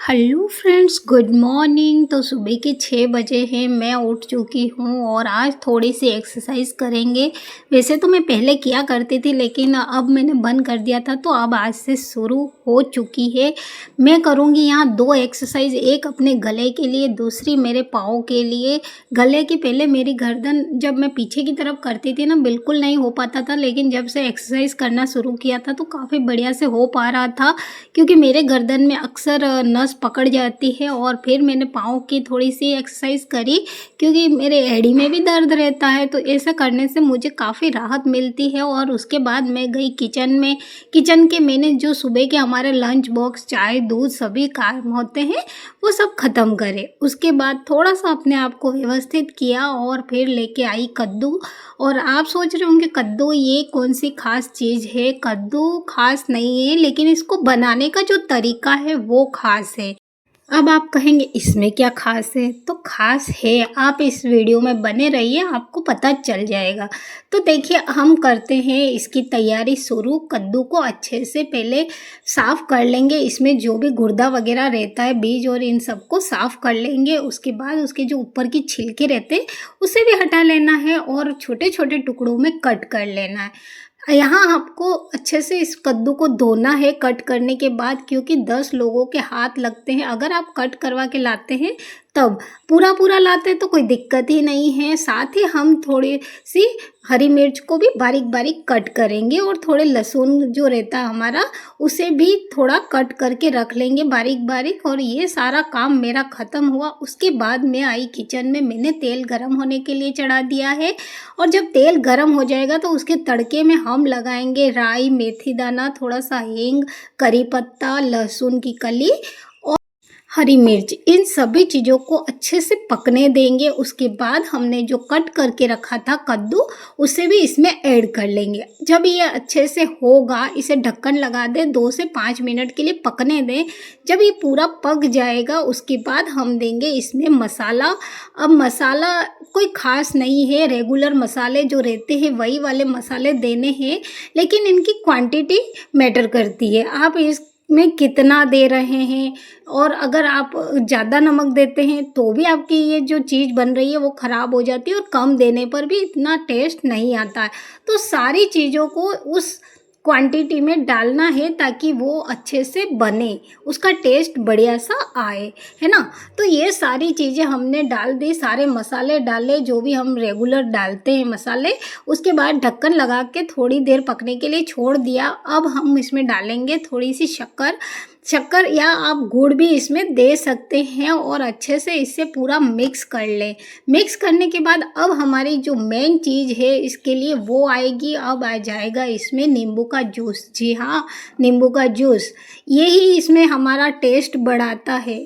Hello friends, good morning. तो सुबह के 6 बजे हैं, मैं उठ चुकी हूँ और आज थोड़ी सी एक्सरसाइज करेंगे। वैसे तो मैं पहले किया करती थी लेकिन अब मैंने बंद कर दिया था, तो अब आज से शुरू हो चुकी है। मैं करूँगी यहाँ 2 एक्सरसाइज, एक अपने गले के लिए, दूसरी मेरे पाँव के लिए। गले की पहले मेरी गर्दन जब मैं पीछे की तरफ करती थी ना, बिल्कुल नहीं हो पाता था, लेकिन जब से एक्सरसाइज करना शुरू किया था तो काफ़ी बढ़िया से हो पा रहा था, क्योंकि मेरे गर्दन में अक्सर नस पकड़ जाती है। और फिर मैंने पाँव की थोड़ी सी एक्सरसाइज करी, क्योंकि मेरे एड़ी में भी दर्द रहता है, तो ऐसा करने से मुझे काफ़ी राहत मिलती है। और उसके बाद मैं गई किचन में। किचन के मैंने जो सुबह के हमारे लंच बॉक्स, चाय, दूध सभी काम होते हैं वो सब ख़त्म करे। उसके बाद थोड़ा सा अपने आप को व्यवस्थित किया और फिर लेके आई कद्दू। और आप सोच रहे होंगे कद्दू ये कौन सी खास चीज़ है। कद्दू खास नहीं है, लेकिन इसको बनाने का जो तरीका है वो खास है। अब आप कहेंगे इसमें क्या खास है, तो खास है, आप इस वीडियो में बने रहिए, आपको पता चल जाएगा। तो देखिए, हम करते हैं इसकी तैयारी शुरू। कद्दू को अच्छे से पहले साफ़ कर लेंगे, इसमें जो भी गुर्दा वगैरह रहता है, बीज और इन सबको साफ़ कर लेंगे। उसके बाद उसके जो ऊपर की छिलके रहते हैं उसे भी हटा लेना है और छोटे छोटे टुकड़ों में कट कर लेना है। यहाँ आपको अच्छे से इस कद्दू को धोना है कट करने के बाद, क्योंकि 10 लोगों के हाथ लगते हैं। अगर आप कट करवा के लाते हैं तब, पूरा पूरा लाते हैं तो कोई दिक्कत ही नहीं है। साथ ही हम थोड़ी सी हरी मिर्च को भी बारीक बारीक कट करेंगे और थोड़े लहसुन जो रहता है हमारा, उसे भी थोड़ा कट करके रख लेंगे बारीक बारीक। और ये सारा काम मेरा ख़त्म हुआ। उसके बाद मैं आई किचन में, मैंने तेल गरम होने के लिए चढ़ा दिया है। और जब तेल गरम हो जाएगा तो उसके तड़के में हम लगाएंगे राई, मेथी दाना, थोड़ा सा हींग, करी पत्ता, लहसुन की कली, हरी मिर्च। इन सभी चीज़ों को अच्छे से पकने देंगे। उसके बाद हमने जो कट करके रखा था कद्दू, उसे भी इसमें ऐड कर लेंगे। जब ये अच्छे से होगा, इसे ढक्कन लगा दें, 2 से 5 मिनट के लिए पकने दें। जब ये पूरा पक जाएगा उसके बाद हम देंगे इसमें मसाला। अब मसाला कोई ख़ास नहीं है, रेगुलर मसाले जो रहते हैं वही वाले मसाले देने हैं, लेकिन इनकी क्वांटिटी मैटर करती है। आप में कितना दे रहे हैं, और अगर आप ज़्यादा नमक देते हैं तो भी आपकी ये जो चीज़ बन रही है वो ख़राब हो जाती है, और कम देने पर भी इतना टेस्ट नहीं आता है। तो सारी चीज़ों को उस क्वांटिटी में डालना है ताकि वो अच्छे से बने, उसका टेस्ट बढ़िया सा आए, है ना। तो ये सारी चीज़ें हमने डाल दी, सारे मसाले डाले जो भी हम रेगुलर डालते हैं मसाले। उसके बाद ढक्कन लगा के थोड़ी देर पकने के लिए छोड़ दिया। अब हम इसमें डालेंगे थोड़ी सी शक्कर या आप गुड़ भी इसमें दे सकते हैं, और अच्छे से इसे पूरा मिक्स कर लें। मिक्स करने के बाद अब हमारी जो मेन चीज़ है इसके लिए वो आएगी। अब आ जाएगा इसमें नींबू का जूस। जी हाँ, नींबू का जूस, यही इसमें हमारा टेस्ट बढ़ाता है।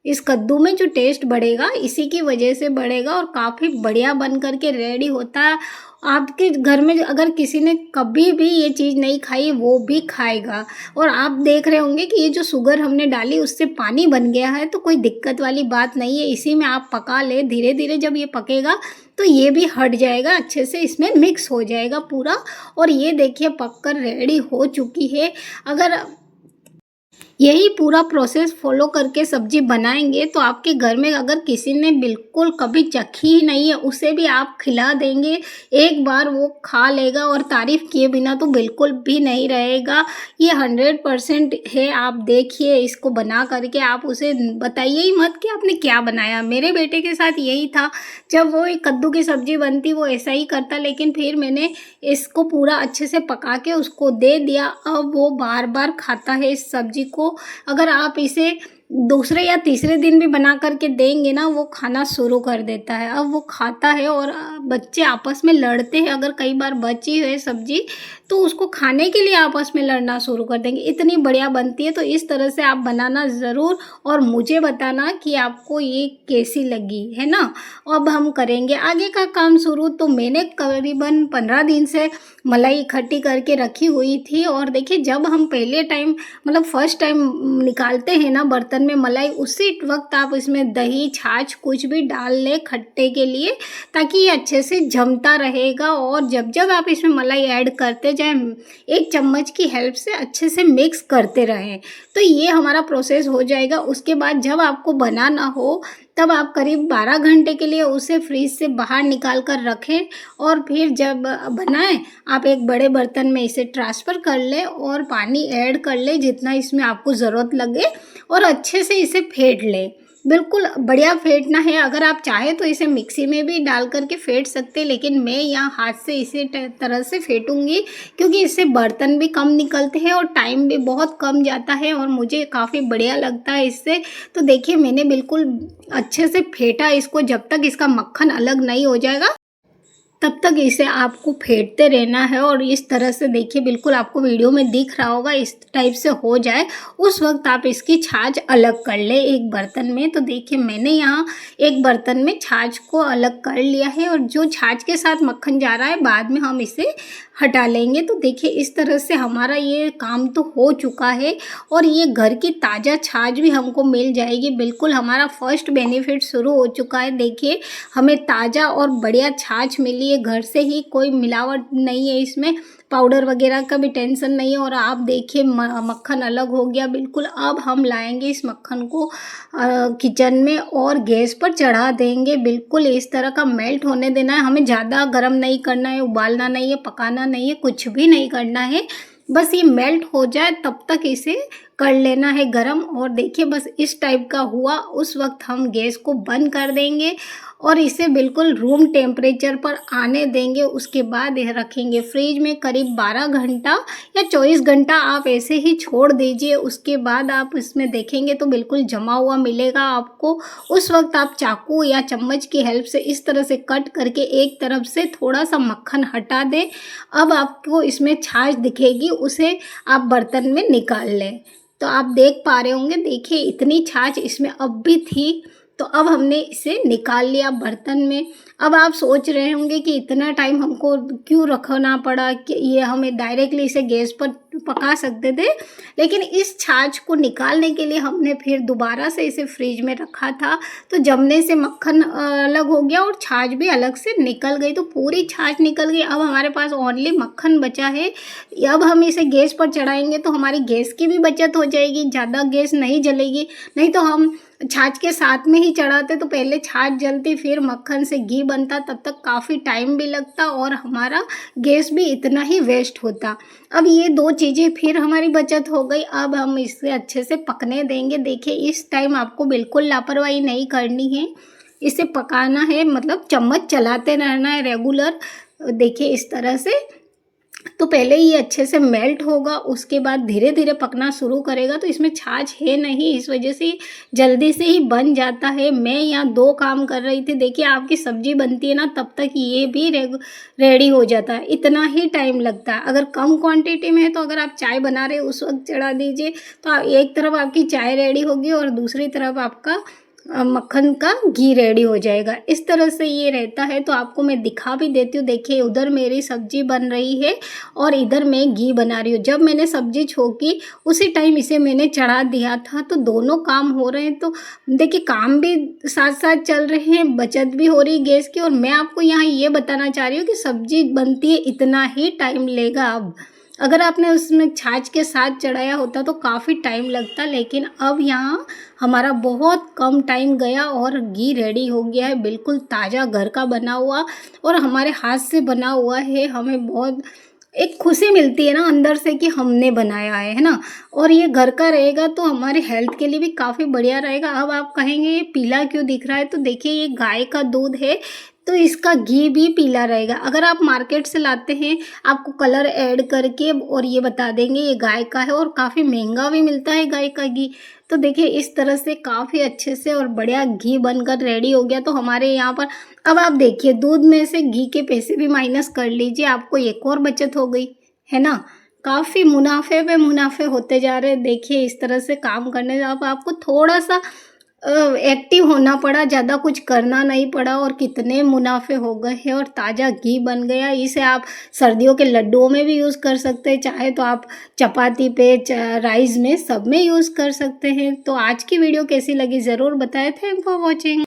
इस कद्दू में जो टेस्ट बढ़ेगा इसी की वजह से बढ़ेगा, और काफ़ी बढ़िया बन करके रेडी होता है। आपके घर में अगर किसी ने कभी भी ये चीज़ नहीं खाई वो भी खाएगा। और आप देख रहे होंगे कि ये जो शुगर हमने डाली उससे पानी बन गया है, तो कोई दिक्कत वाली बात नहीं है। इसी में आप पका ले, धीरे धीरे जब ये पकेगा तो ये भी हट जाएगा, अच्छे से इसमें मिक्स हो जाएगा पूरा। और ये देखिए पककर रेडी हो चुकी है। अगर यही पूरा प्रोसेस फॉलो करके सब्जी बनाएंगे तो आपके घर में अगर किसी ने बिल्कुल कभी चखी ही नहीं है, उसे भी आप खिला देंगे, एक बार वो खा लेगा और तारीफ़ किए बिना तो बिल्कुल भी नहीं रहेगा। ये 100% है। आप देखिए इसको बना करके, आप उसे बताइए ही मत कि आपने क्या बनाया। मेरे बेटे के साथ यही था, जब वो एक कद्दू की सब्ज़ी बनती वो ऐसा ही करता, लेकिन फिर मैंने इसको पूरा अच्छे से पका के उसको दे दिया। अब वो बार बार खाता है इस सब्ज़ी को। अगर आप इसे दूसरे या तीसरे दिन भी बना करके देंगे ना, वो खाना शुरू कर देता है। अब वो खाता है, और बच्चे आपस में लड़ते हैं। अगर कई बार बची है सब्जी तो उसको खाने के लिए आपस में लड़ना शुरू कर देंगे। इतनी बढ़िया बनती है। तो इस तरह से आप बनाना ज़रूर, और मुझे बताना कि आपको ये कैसी लगी, है ना। अब हम करेंगे आगे का काम शुरू। तो मैंने करीबन 15 दिन से मलाई इकट्ठी करके रखी हुई थी। और देखिए, जब हम पहले टाइम मतलब फर्स्ट टाइम निकालते हैं ना बर्तन बर्तन में मलाई, उसी वक्त आप इसमें दही, छाछ कुछ भी डाल लें खट्टे के लिए, ताकि ये अच्छे से जमता रहेगा। और जब जब आप इसमें मलाई ऐड करते जाएं, एक चम्मच की हेल्प से अच्छे से मिक्स करते रहें, तो ये हमारा प्रोसेस हो जाएगा। उसके बाद जब आपको बनाना हो तब आप करीब 12 घंटे के लिए उसे फ्रीज से बाहर निकाल कर रखें, और फिर जब बनाएं आप एक बड़े बर्तन में इसे ट्रांसफ़र कर लें और पानी ऐड कर लें जितना इसमें आपको ज़रूरत लगे, और अच्छे से इसे फेंट लें। बिल्कुल बढ़िया फेंटना है। अगर आप चाहें तो इसे मिक्सी में भी डाल करके फेंट सकते हैं, लेकिन मैं यहाँ हाथ से इसे तरह से फेंटूंगी, क्योंकि इससे बर्तन भी कम निकलते हैं और टाइम भी बहुत कम जाता है, और मुझे काफ़ी बढ़िया लगता है इससे। तो देखिए मैंने बिल्कुल अच्छे से फेंटा इसको, जब तक इसका मक्खन अलग नहीं हो जाएगा तब तक इसे आपको फेंटते रहना है। और इस तरह से देखिए, बिल्कुल आपको वीडियो में दिख रहा होगा, इस टाइप से हो जाए उस वक्त आप इसकी छाछ अलग कर लें एक बर्तन में। तो देखिए मैंने यहाँ एक बर्तन में छाछ को अलग कर लिया है, और जो छाछ के साथ मक्खन जा रहा है बाद में हम इसे हटा लेंगे। तो देखिए इस तरह से हमारा ये काम तो हो चुका है, और ये घर की ताज़ा छाछ भी हमको मिल जाएगी। बिल्कुल हमारा फर्स्ट बेनिफिट शुरू हो चुका है। देखिए हमें ताज़ा और बढ़िया छाछ मिली है घर से ही, कोई मिलावट नहीं है इसमें, पाउडर वगैरह का भी टेंशन नहीं है। और आप देखिए मक्खन अलग हो गया बिल्कुल। अब हम लाएंगे इस मक्खन को किचन में और गैस पर चढ़ा देंगे। बिल्कुल इस तरह का मेल्ट होने देना है, हमें ज़्यादा गर्म नहीं करना है, उबालना नहीं है, पकाना नहीं है, कुछ भी नहीं करना है। बस ये मेल्ट हो जाए तब तक इसे कर लेना है गरम। और देखिए बस इस टाइप का हुआ, उस वक्त हम गैस को बंद कर देंगे और इसे बिल्कुल रूम टेम्परेचर पर आने देंगे। उसके बाद यह रखेंगे फ्रिज में करीब 12 घंटा या 24 घंटा आप ऐसे ही छोड़ दीजिए। उसके बाद आप इसमें देखेंगे तो बिल्कुल जमा हुआ मिलेगा आपको। उस वक्त आप चाकू या चम्मच की हेल्प से इस तरह से कट करके एक तरफ से थोड़ा सा मक्खन हटा दें। अब आपको इसमें छाछ दिखेगी, उसे आप बर्तन में निकाल लें। तो आप देख पा रहे होंगे, देखिए इतनी छाछ इसमें अब भी थी। तो अब हमने इसे निकाल लिया बर्तन में। अब आप सोच रहे होंगे कि इतना टाइम हमको क्यों रखना पड़ा, कि ये हमें डायरेक्टली इसे गैस पर पका सकते थे, लेकिन इस छाछ को निकालने के लिए हमने फिर दोबारा से इसे फ्रिज में रखा था। तो जमने से मक्खन अलग हो गया और छाछ भी अलग से निकल गई, तो पूरी छाछ निकल गई। अब हमारे पास ओनली मक्खन बचा है। अब हम इसे गैस पर चढ़ाएंगे तो हमारी गैस की भी बचत हो जाएगी, ज़्यादा गैस नहीं जलेगी। नहीं तो हम छाछ के साथ में ही चढ़ाते तो पहले छाछ जलती फिर मक्खन से घी बनता, तब तक काफ़ी टाइम भी लगता और हमारा गैस भी इतना ही वेस्ट होता। अब ये दो चीज़ें फिर हमारी बचत हो गई। अब हम इसे अच्छे से पकने देंगे। देखिए इस टाइम आपको बिल्कुल लापरवाही नहीं करनी है, इसे पकाना है, मतलब चम्मच चलाते रहना है रेगुलर। देखिए इस तरह से। तो पहले ये अच्छे से मेल्ट होगा, उसके बाद धीरे धीरे पकना शुरू करेगा। तो इसमें छाछ है नहीं, इस वजह से जल्दी से ही बन जाता है। मैं यहाँ दो काम कर रही थी। देखिए आपकी सब्जी बनती है ना, तब तक ये भी रेडी हो जाता है, इतना ही टाइम लगता है। अगर कम क्वांटिटी में है तो अगर आप चाय बना रहे हो उस वक्त चढ़ा दीजिए, तो एक तरफ आपकी चाय रेडी होगी और दूसरी तरफ आपका मक्खन का घी रेडी हो जाएगा। इस तरह से ये रहता है। तो आपको मैं दिखा भी देती हूँ। देखिए उधर मेरी सब्जी बन रही है और इधर मैं घी बना रही हूँ। जब मैंने सब्जी छोंकी उसी टाइम इसे मैंने चढ़ा दिया था। तो दोनों काम हो रहे हैं। तो देखिए काम भी साथ साथ चल रहे हैं, बचत भी हो रही गैस की। और मैं आपको यहाँ ये बताना चाह रही हूँ कि सब्जी बनती है इतना ही टाइम लेगा। अब अगर आपने उसमें छाछ के साथ चढ़ाया होता तो काफ़ी टाइम लगता, लेकिन अब यहाँ हमारा बहुत कम टाइम गया और घी रेडी हो गया है, बिल्कुल ताज़ा घर का बना हुआ और हमारे हाथ से बना हुआ है। हमें बहुत एक खुशी मिलती है ना अंदर से कि हमने बनाया है ना। और ये घर का रहेगा तो हमारे हेल्थ के लिए भी काफ़ी बढ़िया रहेगा। अब आप कहेंगे ये पीला क्यों दिख रहा है, तो देखिए ये गाय का दूध है तो इसका घी भी पीला रहेगा। अगर आप मार्केट से लाते हैं आपको कलर ऐड करके और ये बता देंगे ये गाय का है, और काफ़ी महंगा भी मिलता है गाय का घी। तो देखिए इस तरह से काफ़ी अच्छे से और बढ़िया घी बनकर रेडी हो गया। तो हमारे यहाँ पर अब आप देखिए दूध में से घी के पैसे भी माइनस कर लीजिए, आपको एक और बचत हो गई है ना। काफ़ी मुनाफे पे मुनाफे होते जा रहे हैं। देखिए इस तरह से काम करने से अब आपको थोड़ा सा एक्टिव होना पड़ा, ज़्यादा कुछ करना नहीं पड़ा और कितने मुनाफ़े हो गए हैं और ताज़ा घी बन गया। इसे आप सर्दियों के लड्डुओं में भी यूज़ कर सकते हैं, चाहे तो आप चपाती पे राइस में सब में यूज़ कर सकते हैं। तो आज की वीडियो कैसी लगी ज़रूर बताएं। Thank for watching.